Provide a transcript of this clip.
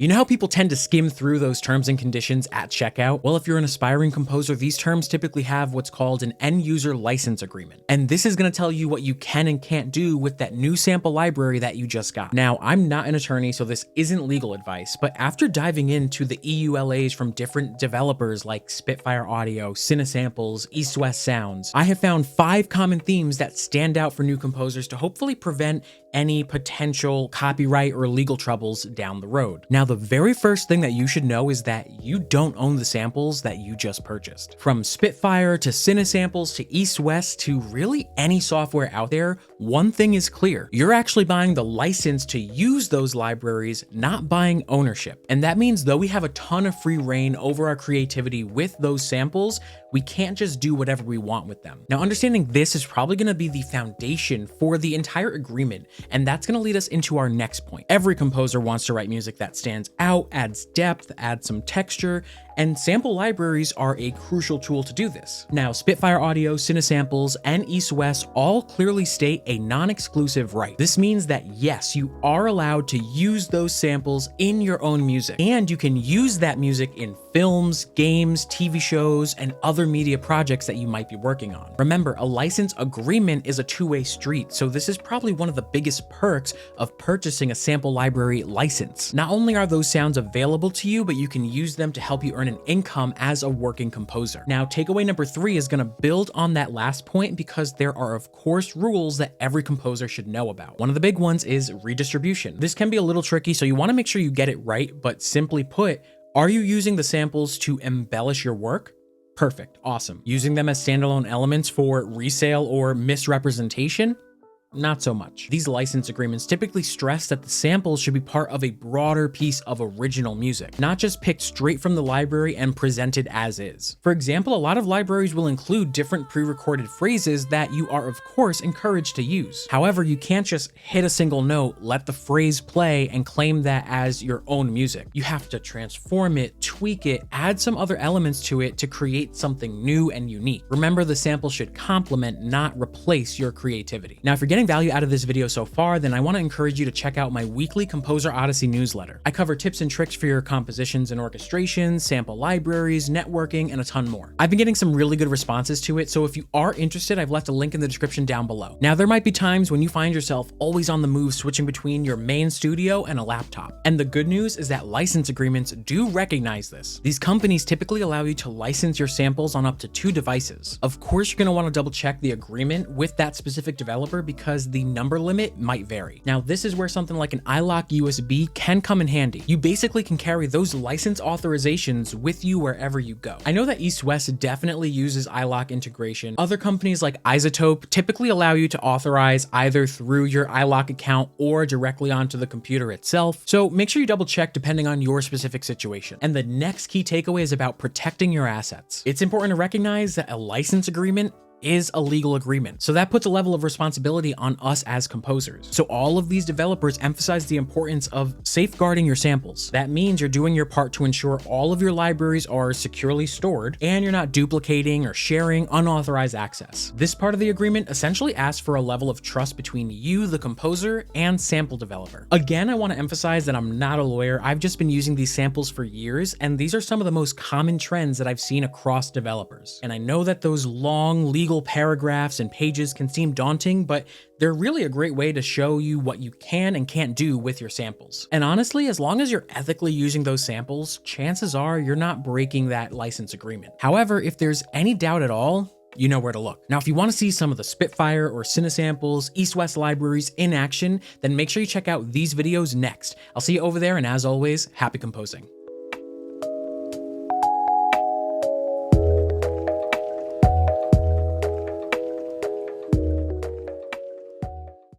You know how people tend to skim through those terms and conditions at checkout? Well, if you're an aspiring composer, these terms typically have what's called an end user license agreement. And this is going to tell you what you can and can't do with that new sample library that you just got. Now, I'm not an attorney, so this isn't legal advice, but after diving into the EULAs from different developers like Spitfire Audio, Cinesamples, East West Sounds, I have found 5 common themes that stand out for new composers to hopefully prevent any potential copyright or legal troubles down the road. Now, the very first thing that you should know is that you don't own the samples that you just purchased. From Spitfire to Cinesamples to East West to really any software out there, one thing is clear. You're actually buying the license to use those libraries, not buying ownership. And that means though we have a ton of free reign over our creativity with those samples, we can't just do whatever we want with them. Now, understanding this is probably going to be the foundation for the entire agreement, and that's going to lead us into our next point. Every composer wants to write music that stands out, adds depth, adds some texture, and sample libraries are a crucial tool to do this. Now, Spitfire Audio, Cinesamples, and East West all clearly state a non-exclusive right. This means that yes, you are allowed to use those samples in your own music, and you can use that music in films, games, TV shows, and other media projects that you might be working on. Remember, a license agreement is a two-way street, so this is probably one of the biggest perks of purchasing a sample library license. Not only are those sounds available to you, but you can use them to help you earn an income as a working composer. Now, takeaway number 3 is going to build on that last point because there are, of course, rules that every composer should know about. One of the big ones is redistribution. This can be a little tricky, so you want to make sure you get it right, but simply put, are you using the samples to embellish your work? Perfect, awesome. Using them as standalone elements for resale or misrepresentation? Not so much. These license agreements typically stress that the samples should be part of a broader piece of original music, not just picked straight from the library and presented as is. For example, a lot of libraries will include different pre-recorded phrases that you are of course encouraged to use. However, you can't just hit a single note, let the phrase play, and claim that as your own music. You have to transform it, tweak it, add some other elements to it to create something new and unique. Remember, the sample should complement, not replace your creativity. Now, if you're getting value out of this video so far, then I want to encourage you to check out my weekly Composer Odyssey newsletter. I cover tips and tricks for your compositions and orchestrations, sample libraries, networking, and a ton more. I've been getting some really good responses to it, so if you are interested, I've left a link in the description down below. Now, there might be times when you find yourself always on the move switching between your main studio and a laptop. And the good news is that license agreements do recognize this. These companies typically allow you to license your samples on up to 2 devices. Of course, you're going to want to double check the agreement with that specific developer because the number limit might vary. Now, this is where something like an iLok USB can come in handy. You basically can carry those license authorizations with you wherever you go. I know that East West definitely uses iLok integration. Other companies like iZotope typically allow you to authorize either through your iLok account or directly onto the computer itself. So make sure you double check depending on your specific situation. And the next key takeaway is about protecting your assets. It's important to recognize that a license agreement is a legal agreement. So that puts a level of responsibility on us as composers. So all of these developers emphasize the importance of safeguarding your samples. That means you're doing your part to ensure all of your libraries are securely stored and you're not duplicating or sharing unauthorized access. This part of the agreement essentially asks for a level of trust between you, the composer, and sample developer. Again, I want to emphasize that I'm not a lawyer. I've just been using these samples for years, and these are some of the most common trends that I've seen across developers. And I know that those long legal paragraphs and pages can seem daunting, but they're really a great way to show you what you can and can't do with your samples. And honestly, as long as you're ethically using those samples, chances are you're not breaking that license agreement. However, if there's any doubt at all, you know where to look. Now, if you want to see some of the Spitfire or Cinesamples, East West libraries in action, then make sure you check out these videos next. I'll see you over there, and as always, happy composing.